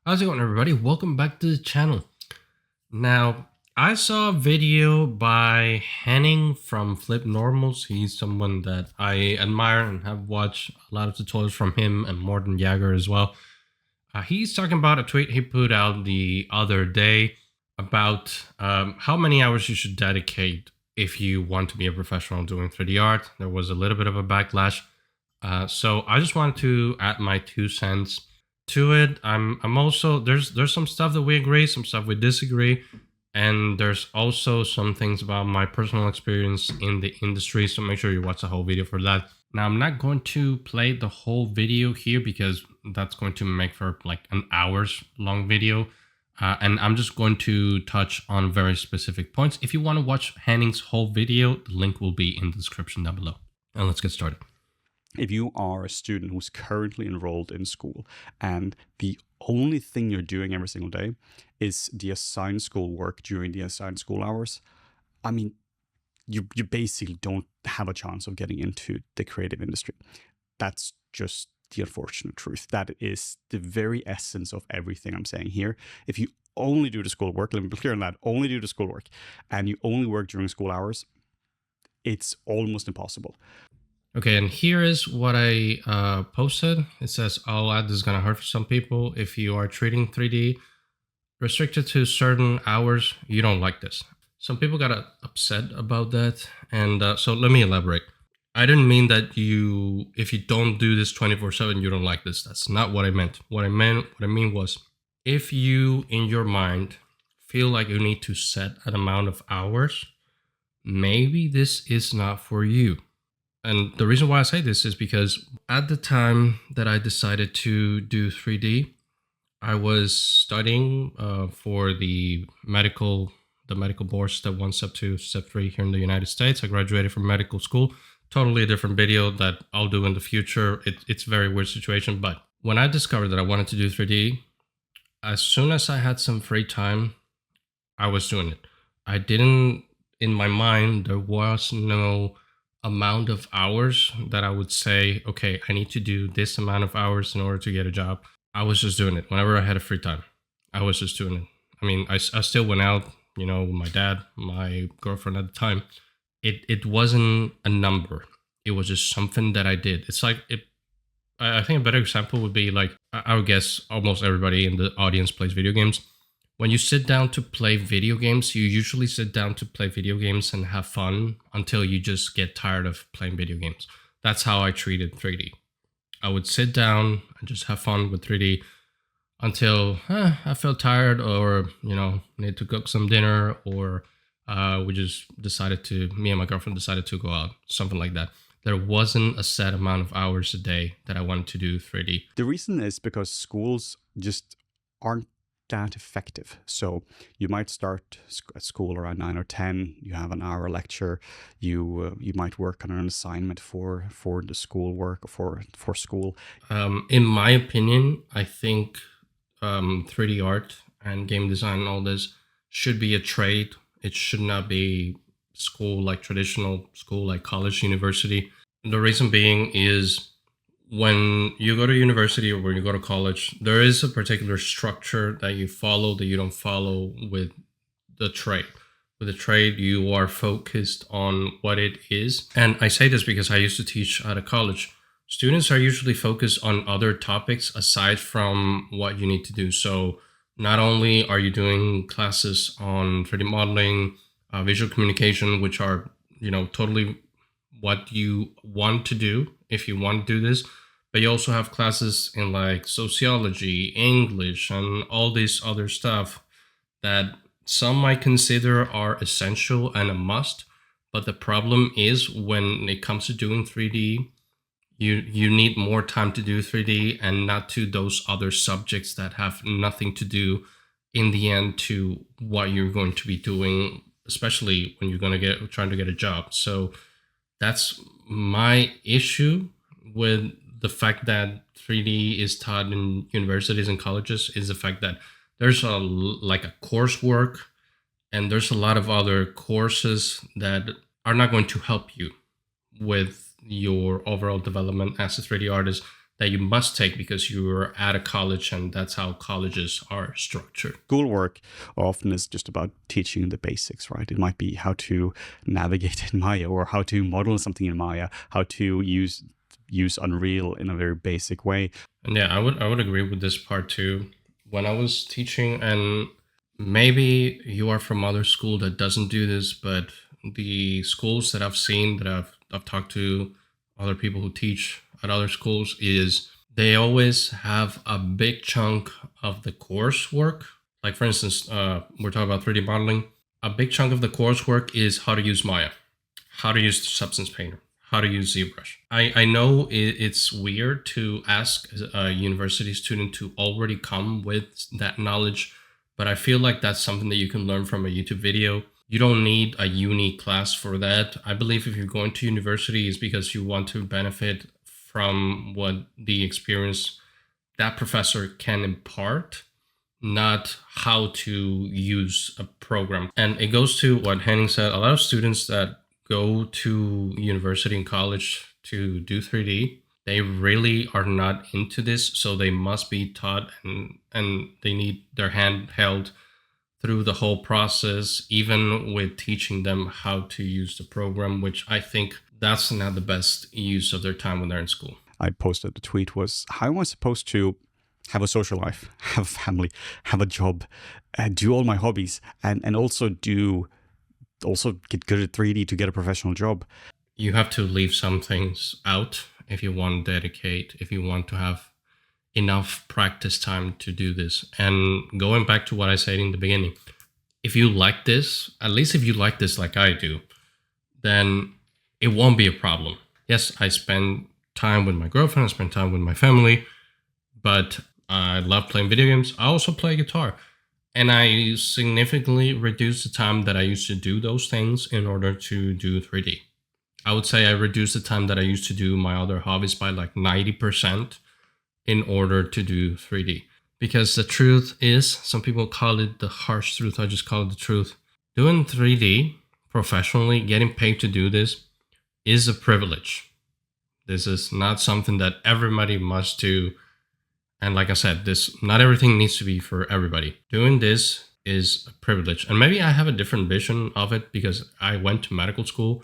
How's it going, everybody? Welcome back to the channel. Now, I saw a video by Henning from FlippedNormals. He's someone that I admire and have watched a lot of tutorials from him and Morten Jagger as well. He's talking about a tweet he put out the other day about how many hours you should dedicate if you want to be a professional doing 3D art. There was a little bit of a backlash. So I just wanted to add my 2 cents to it. I'm also there's some stuff that we agree, some stuff we disagree, and there's also some things about my personal experience in the industry. So make sure you watch the whole video for that. Now I'm not going to play the whole video here because that's going to make for like an hours long video. And I'm just going to touch on very specific points. If you want to watch Henning's whole video, the link will be in the description down below. And let's get started. If you are a student who's currently enrolled in school and the only thing you're doing every single day is the assigned school work during the assigned school hours, I mean, you basically don't have a chance of getting into the creative industry. That's just the unfortunate truth. That is the very essence of everything I'm saying here. If you only do the schoolwork, let me be clear on that, only do the schoolwork, and you only work during school hours, it's almost impossible. Okay, and here is what I posted. It says, I'll add, this is going to hurt for some people. If you are treating 3D restricted to certain hours, you don't like this. Some people got upset about that. And so let me elaborate. I didn't mean that if you don't do this 24/7, you don't like this. That's not what I meant. What I mean was, if you in your mind feel like you need to set an amount of hours, maybe this is not for you. And the reason why I say this is because at the time that I decided to do 3D, I was studying for the medical board step 1, step 2, step 3 here in the United States. I graduated from medical school. Totally a different video that I'll do in the future. It's a very weird situation. But when I discovered that I wanted to do 3D, as soon as I had some free time, I was doing it. I didn't, in my mind, there was no amount of hours that I would say, okay, I need to do this amount of hours in order to get a job. I was just doing it. Whenever I had a free time, I was just doing it. I mean, I still went out, with my dad, my girlfriend at the time. It wasn't a number. It was just something that I did. It's like, I think a better example would be like, I would guess almost everybody in the audience plays video games. When you sit down to play video games, you usually sit down to play video games and have fun until you just get tired of playing video games. That's how I treated 3D. I would sit down and just have fun with 3D until I felt tired, or, need to cook some dinner, or me and my girlfriend decided to go out, something like that. There wasn't a set amount of hours a day that I wanted to do 3D. The reason is because schools just aren't that effective. So you might start at school around 9 or 10. You have an hour lecture. You might work on an assignment for the school work, for school. In my opinion, I think 3D art and game design and all this should be a trade. It should not be school, like traditional school, like college, university. The reason being is, when you go to university or when you go to college, there is a particular structure that you follow that you don't follow with the trade. With the trade, you are focused on what it is. And I say this because I used to teach at a college. Students are usually focused on other topics aside from what you need to do. So not only are you doing classes on 3D modeling, visual communication, which are, totally what you want to do if you want to do this, but you also have classes in like sociology, English, and all this other stuff that some might consider are essential and a must. But the problem is, when it comes to doing 3D, you need more time to do 3D and not to those other subjects that have nothing to do in the end to what you're going to be doing, especially when you're trying to get a job. So that's my issue with the fact that 3D is taught in universities and colleges, is the fact that there's a coursework, and there's a lot of other courses that are not going to help you with your overall development as a 3D artist. that you must take because you're at a college and that's how colleges are structured. Schoolwork often is just about teaching the basics, right? It might be how to navigate in Maya, or how to model something in Maya, how to use Unreal in a very basic way. And yeah, I would agree with this part too. When I was teaching, and maybe you are from other school that doesn't do this, but the schools that I've seen, that I've talked to other people who teach at other schools, is they always have a big chunk of the coursework. Like for instance, we're talking about 3D modeling. A big chunk of the coursework is how to use Maya, how to use the Substance Painter, how to use ZBrush. I know it's weird to ask a university student to already come with that knowledge, but I feel like that's something that you can learn from a YouTube video. You don't need a uni class for that. I believe if you're going to university, it's because you want to benefit from what the experience that professor can impart, not how to use a program. And it goes to what Henning said. A lot of students that go to university and college to do 3D, they really are not into this, so they must be taught, and they need their hand held through the whole process, even with teaching them how to use the program, which I think that's not the best use of their time when they're in school. I posted the tweet was, how am I supposed to have a social life, have a family, have a job, do all my hobbies, and also get good at 3D to get a professional job? You have to leave some things out if you want to dedicate, if you want to have enough practice time to do this. And going back to what I said in the beginning, if you like this, at least if you like this like I do, then it won't be a problem. Yes, I spend time with my girlfriend, I spend time with my family, but I love playing video games. I also play guitar. And I significantly reduced the time that I used to do those things in order to do 3D. I would say I reduced the time that I used to do my other hobbies by like 90% in order to do 3D. Because the truth is, some people call it the harsh truth, I just call it the truth. Doing 3D professionally, getting paid to do this, is a privilege. This is not something that everybody must do. And like I said, not everything needs to be for everybody. Doing this is a privilege. And maybe I have a different vision of it because I went to medical school.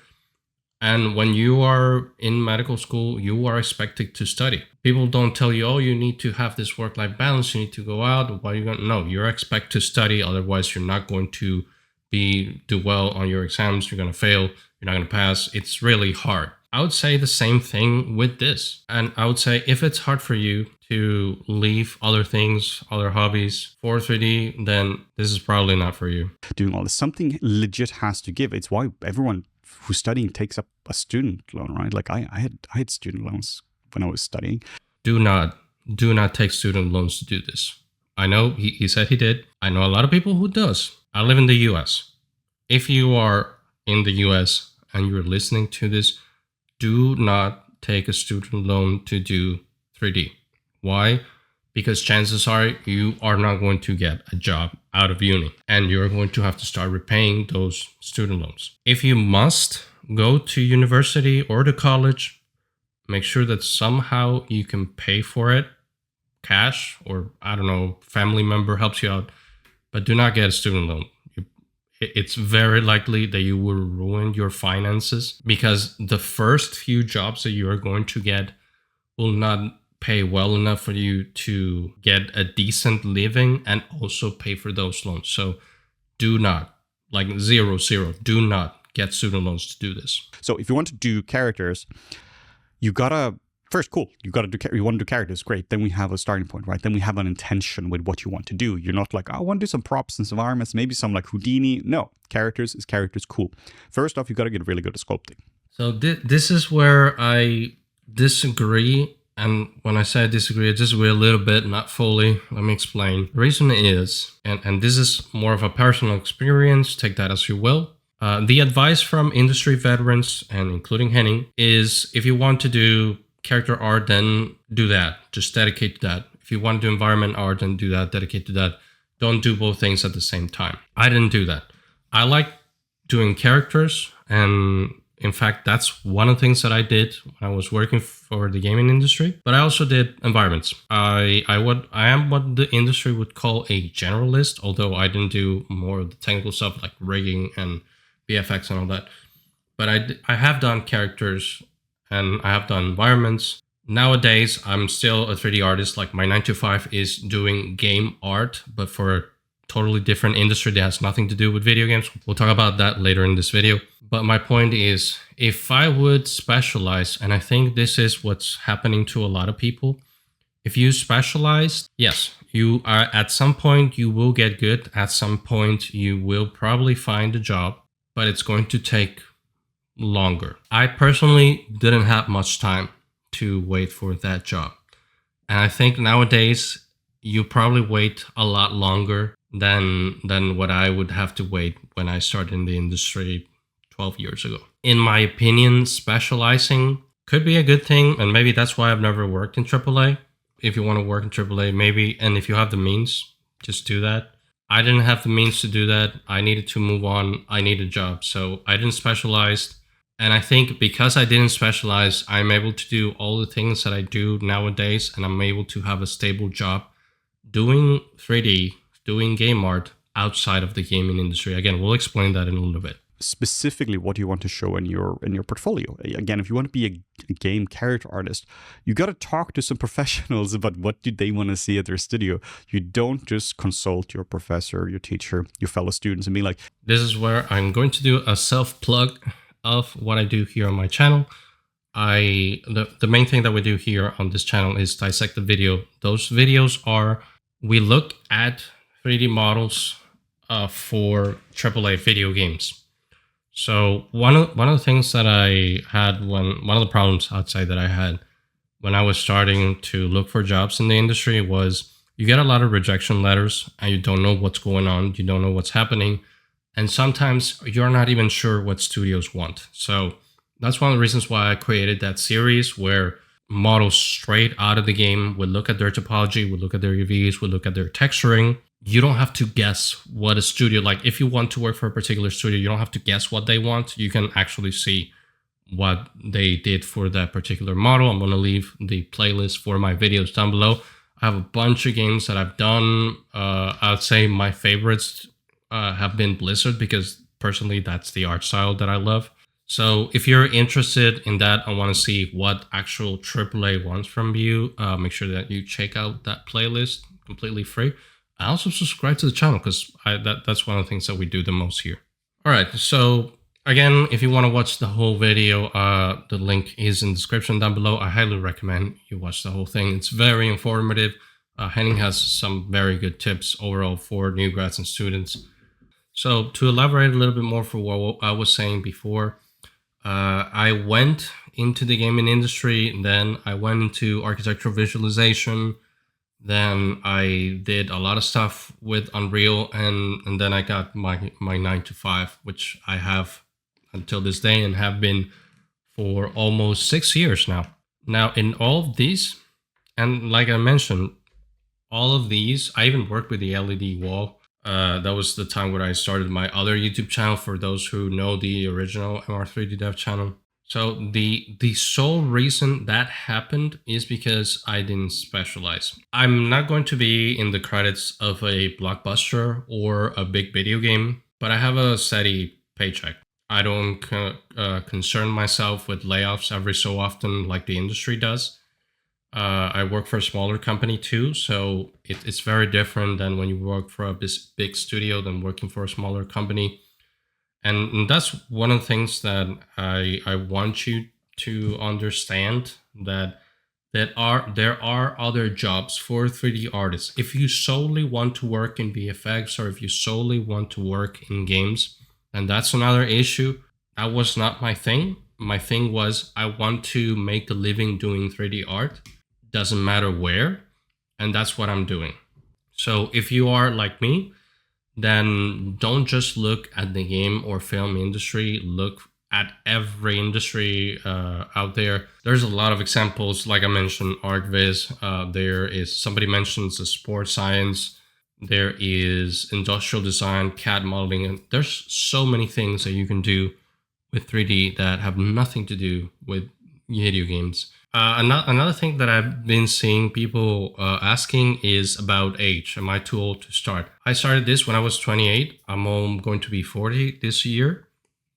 And when you are in medical school, you are expected to study. People don't tell you, oh, you need to have this work-life balance, you need to go out. Why are you going? No, you're expected to study. Otherwise, you're not going to do well on your exams. You're going to fail. You're not going to pass. It's really hard. I would say the same thing with this. And I would say if it's hard for you to leave other things, other hobbies for 3D, then this is probably not for you. Doing all this, something legit has to give. It's why everyone who's studying takes up a student loan, right? Like I had student loans when I was studying. Do not take student loans to do this. I know he said he did. I know a lot of people who does. I live in the US. If you are in the US and you're listening to this, do not take a student loan to do 3D. Why? Because chances are you are not going to get a job out of uni and you're going to have to start repaying those student loans. If you must go to university or to college, make sure that somehow you can pay for it, cash, or I don't know, family member helps you out, but do not get a student loan. It's very likely that you will ruin your finances because the first few jobs that you are going to get will not pay well enough for you to get a decent living and also pay for those loans. So do not, like 0, do not get student loans to do this. So if you want to do characters, you gotta first, cool. You want to do characters, great. Then we have a starting point, right? Then we have an intention with what you want to do. You're not like, I want to do some props and some environments, maybe some like Houdini. No, characters is characters, cool. First off, you got to get really good at sculpting. So this is where I disagree. And when I say I disagree a little bit, not fully. Let me explain. The reason is, and this is more of a personal experience, take that as you will. The advice from industry veterans, and including Henning, is if you want to do character art, then do that. Just dedicate to that. If you want to do environment art, then do that, dedicate to that. Don't do both things at the same time. I didn't do that. I like doing characters, and in fact, that's one of the things that I did when I was working for the gaming industry, but I also did environments. I am what the industry would call a generalist, although I didn't do more of the technical stuff like rigging and VFX and all that. But I have done characters and I have done environments. Nowadays, I'm still a 3D artist. Like my 9 to 5 is doing game art, but for a totally different industry that has nothing to do with video games. We'll talk about that later in this video. But my point is, if I would specialize, and I think this is what's happening to a lot of people, if you specialize, yes, you are at some point you will get good. At some point you will probably find a job, but it's going to take longer. I personally didn't have much time to wait for that job. And I think nowadays you probably wait a lot longer than what I would have to wait when I started in the industry 12 years ago. In my opinion, specializing could be a good thing, and maybe that's why I've never worked in AAA. If you want to work in AAA, maybe, and if you have the means, just do that. I didn't have the means to do that. I needed to move on. I need a job, so I didn't specialize. And I think because I didn't specialize, I'm able to do all the things that I do nowadays, and I'm able to have a stable job doing 3D, doing game art outside of the gaming industry. Again, we'll explain that in a little bit. Specifically, what you want to show in your portfolio. Again, if you want to be a game character artist, you got to talk to some professionals about what do they want to see at their studio. You don't just consult your professor, your teacher, your fellow students and be like, this is where I'm going to do a self-plug of what I do here on my channel. The main thing that we do here on this channel is dissect the video. Those videos are, we look at 3D models for AAA video games. So one of the things that I had one of the problems outside that I had when I was starting to look for jobs in the industry was you get a lot of rejection letters and you don't know what's going on, you don't know what's happening, and sometimes you're not even sure what studios want. So that's one of the reasons why I created that series where models straight out of the game would look at their topology, would look at their UVs, would look at their texturing. You don't have to guess what a studio, like if you want to work for a particular studio, you don't have to guess what they want. You can actually see what they did for that particular model. I'm going to leave the playlist for my videos down below. I have a bunch of games that I've done. I'd say my favorites have been Blizzard because personally that's the art style that I love. So if you're interested in that and want to see what actual AAA wants from you, make sure that you check out that playlist, completely free. I also subscribe to the channel because that's one of the things that we do the most here. All right, so again, if you want to watch the whole video, the link is in the description down below. I highly recommend you watch the whole thing. It's very informative. Henning has some very good tips overall for new grads and students. So to elaborate a little bit more for what I was saying before, I went into the gaming industry, then I went into architectural visualization, then I did a lot of stuff with Unreal, and then I got my 9 to 5, which I have until this day and have been for almost 6 years now. Now in all of these, and like I mentioned, all of these, I even worked with the LED wall. That was the time where I started my other YouTube channel, for those who know the original MR3D Dev channel. So the sole reason that happened is because I didn't specialize. I'm not going to be in the credits of a blockbuster or a big video game, but I have a steady paycheck. I don't concern myself with layoffs every so often like the industry does. I work for a smaller company too, so it's very different than when you work for a big studio than working for a smaller company. And that's one of the things that I want you to understand, that there are other jobs for 3D artists. If you solely want to work in VFX, or if you solely want to work in games, then that's another issue. That was not my thing. My thing was I want to make a living doing 3D art. Doesn't matter where, and that's what I'm doing. So if you are like me, then don't just look at the game or film industry, look at every industry out there. There's a lot of examples, like I mentioned, ArtViz, there is, somebody mentions the sports science, there is industrial design, CAD modeling, and there's so many things that you can do with 3D that have nothing to do with video games. Another thing that I've been seeing people asking is about age. Am I too old to start? I started this when I was 28. I'm going to be 40 this year.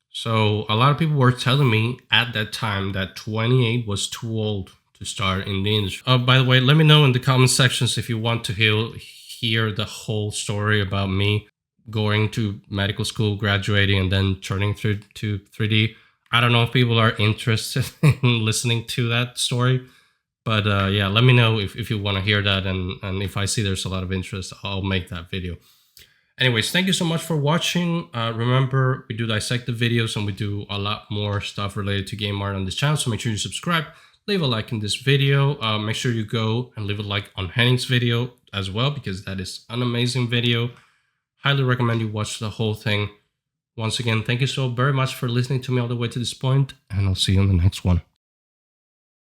So a lot of people were telling me at that time that 28 was too old to start in the industry. By the way, let me know in the comment sections if you want to hear the whole story about me going to medical school, graduating, and then turning through to 3D. I don't know if people are interested in listening to that story, but yeah, let me know if you want to hear that, and if I see there's a lot of interest, I'll make that video. Anyways, thank you so much for watching. Remember, we do dissective videos and we do a lot more stuff related to game art on this channel, so make sure you subscribe, leave a like in this video. Make sure you go and leave a like on Henning's video as well, because that is an amazing video. Highly recommend you watch the whole thing. Once again, thank you so very much for listening to me all the way to this point, and I'll see you in the next one.